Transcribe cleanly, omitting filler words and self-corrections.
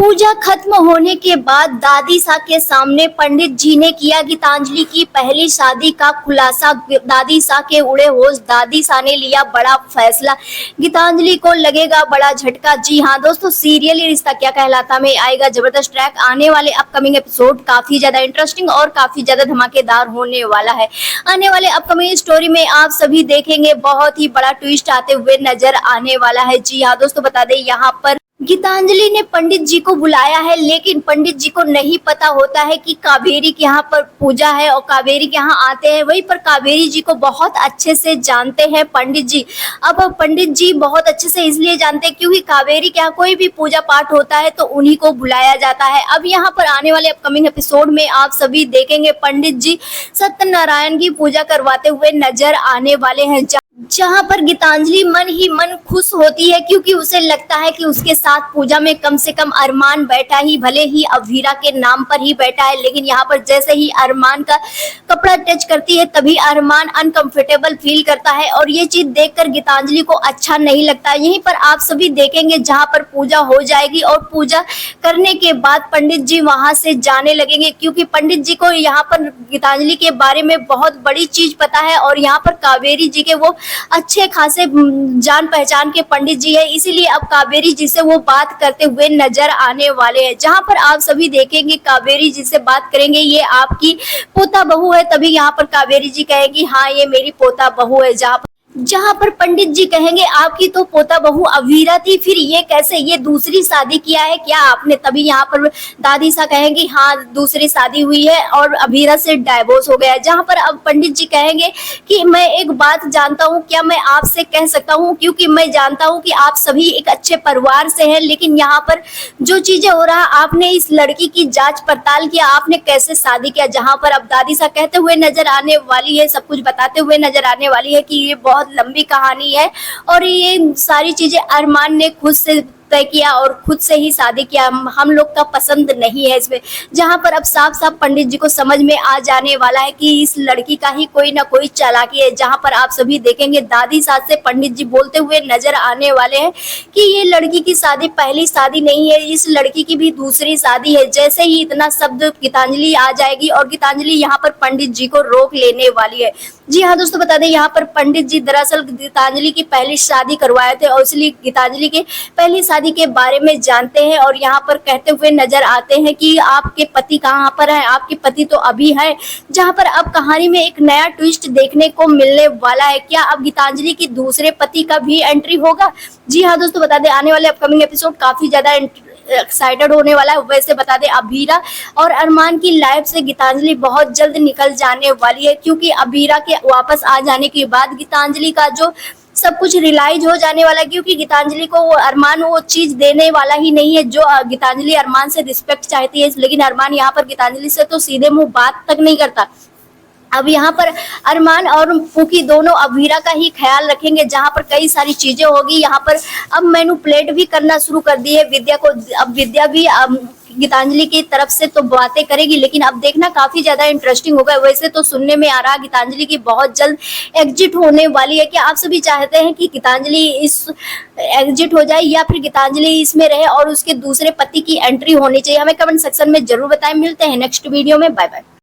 पूजा खत्म होने के बाद दादी सा के सामने पंडित जी ने किया गीतांजलि की पहली शादी का खुलासा। दादी सा के उड़े होश, दादी सा ने लिया बड़ा फैसला, गीतांजलि को लगेगा बड़ा झटका। जी हाँ दोस्तों, सीरियल ये रिश्ता क्या कहलाता में आएगा जबरदस्त ट्रैक। आने वाले अपकमिंग एपिसोड काफी ज्यादा इंटरेस्टिंग और काफी ज्यादा धमाकेदार होने वाला है। आने वाले अपकमिंग स्टोरी में आप सभी देखेंगे बहुत ही बड़ा ट्विस्ट आते हुए नजर आने वाला है। जी हाँ दोस्तों, बता दें यहाँ पर गीतांजलि ने पंडित जी को बुलाया है, लेकिन पंडित जी को नहीं पता होता है कि कावेरी के यहाँ पर पूजा है और कावेरी के यहाँ आते हैं। वहीं पर कावेरी जी को बहुत अच्छे से जानते हैं पंडित जी। अब पंडित जी बहुत अच्छे से इसलिए जानते हैं क्योंकि कावेरी के यहाँ कोई भी पूजा पाठ होता है तो उन्हीं को बुलाया जाता है। अब यहाँ पर आने वाले अपकमिंग एपिसोड में आप सभी देखेंगे पंडित जी सत्यनारायण की पूजा करवाते हुए नजर आने वाले हैं, जहां पर गीतांजलि मन ही मन खुश होती है क्योंकि उसे लगता है कि उसके साथ पूजा में कम से कम अरमान बैठा ही, भले ही अवीरा के नाम पर ही बैठा है, लेकिन यहाँ पर जैसे ही अरमान का कपड़ा टच करती है तभी अरमान अनकंफर्टेबल फील करता है और ये चीज देखकर गीतांजलि को अच्छा नहीं लगता। यहीं पर आप सभी देखेंगे जहां पर पूजा हो जाएगी और पूजा करने के बाद पंडित जी वहां से जाने लगेंगे क्योंकि पंडित जी को यहाँ पर गीतांजलि के बारे में बहुत बड़ी चीज पता है और यहाँ पर कावेरी जी के वो अच्छे खासे जान पहचान के पंडित जी है, इसीलिए अब कावेरी जी से वो बात करते हुए नजर आने वाले हैं। जहां पर आप सभी देखेंगे कावेरी जी से बात करेंगे, ये आपकी पोता बहू है, तभी यहाँ पर कावेरी जी कहेगी हाँ ये मेरी पोता बहू है। जहां पर पंडित जी कहेंगे आपकी तो पोता बहू अवीरा थी, फिर ये कैसे, ये दूसरी शादी किया है क्या आपने? तभी यहाँ पर दादी सा कहेंगी हाँ दूसरी शादी हुई है और अवीरा से डाइवोर्स हो गया है। जहां पर अब पंडित जी कहेंगे कि मैं एक बात जानता हूँ, क्या मैं आपसे कह सकता हूँ, क्योंकि मैं जानता हूँ कि आप सभी एक अच्छे परिवार से हैं, लेकिन यहाँ पर जो चीजें हो रहा है आपने इस लड़की की जांच पड़ताल किया, आपने कैसे शादी किया? जहां पर अब दादी सा कहते हुए नजर आने वाली है, सब कुछ बताते हुए नजर आने वाली है कि ये बहुत लंबी कहानी है और ये सारी चीजें अरमान ने खुद से तय किया और खुद से ही शादी किया, हम लोग का पसंद नहीं है इसमें। जहां पर अब साफ साफ पंडित जी को समझ में आ जाने वाला है कि इस लड़की का ही कोई ना कोई चालाकी है। जहां पर आप सभी देखेंगे दादी सास से पंडित जी बोलते हुए नजर आने वाले हैं कि ये लड़की की शादी पहली शादी नहीं है, इस लड़की की भी दूसरी शादी है। जैसे ही इतना शब्द गीतांजलि आ जाएगी और गीतांजलि यहाँ पर पंडित जी को रोक लेने वाली है। जी हाँ दोस्तों, बता दें यहाँ पर पंडित जी दरअसल गीतांजलि की पहली शादी करवाए थे और इसलिए गीतांजलि के पहली शादी के बारे में जानते हैं और यहाँ पर कहते हुए नजर आते हैं कि आपके पति कहाँ पर है, आपके पति तो अभी है। जहाँ पर अब कहानी में एक नया ट्विस्ट देखने को मिलने वाला है, क्या अब गीतांजलि की दूसरे पति का भी एंट्री होगा? जी हाँ दोस्तों, बता दें आने वाले अपकमिंग एपिसोड काफी ज्यादा एक्साइटेड होने वाला है। वैसे बता दें अवीरा और अरमान की लाइफ से गीतांजलि बहुत जल्द निकल जाने वाली है क्योंकि अवीरा के वापस आ जाने के बाद गीतांजलि का जो सब कुछ रियलाइज हो जाने वाला है क्योंकि गीतांजलि को वो अरमान वो चीज देने वाला ही नहीं है जो गीतांजलि अरमान से रिस्पेक्ट चाहती है, लेकिन अरमान यहाँ पर गीतांजलि से तो सीधे मुंह बात तक नहीं करता। अब यहाँ पर अरमान और पुकी दोनों अवीरा का ही ख्याल रखेंगे, जहाँ पर कई सारी चीजें होगी। यहाँ पर अब मैनिपुलेट भी करना शुरू कर दी है विद्या को, अब विद्या भी गीतांजलि की तरफ से तो बातें करेगी, लेकिन अब देखना काफी ज्यादा इंटरेस्टिंग होगा। वैसे तो सुनने में आ रहा गीतांजलि की बहुत जल्द एग्जिट होने वाली है। क्या आप सभी चाहते हैं कि गीतांजलि इस एग्जिट हो जाए या फिर गीतांजलि इसमें रहे और उसके दूसरे पति की एंट्री होनी चाहिए? हमें कमेंट सेक्शन में जरूर बताएं। मिलते हैं नेक्स्ट वीडियो में, बाय बाय।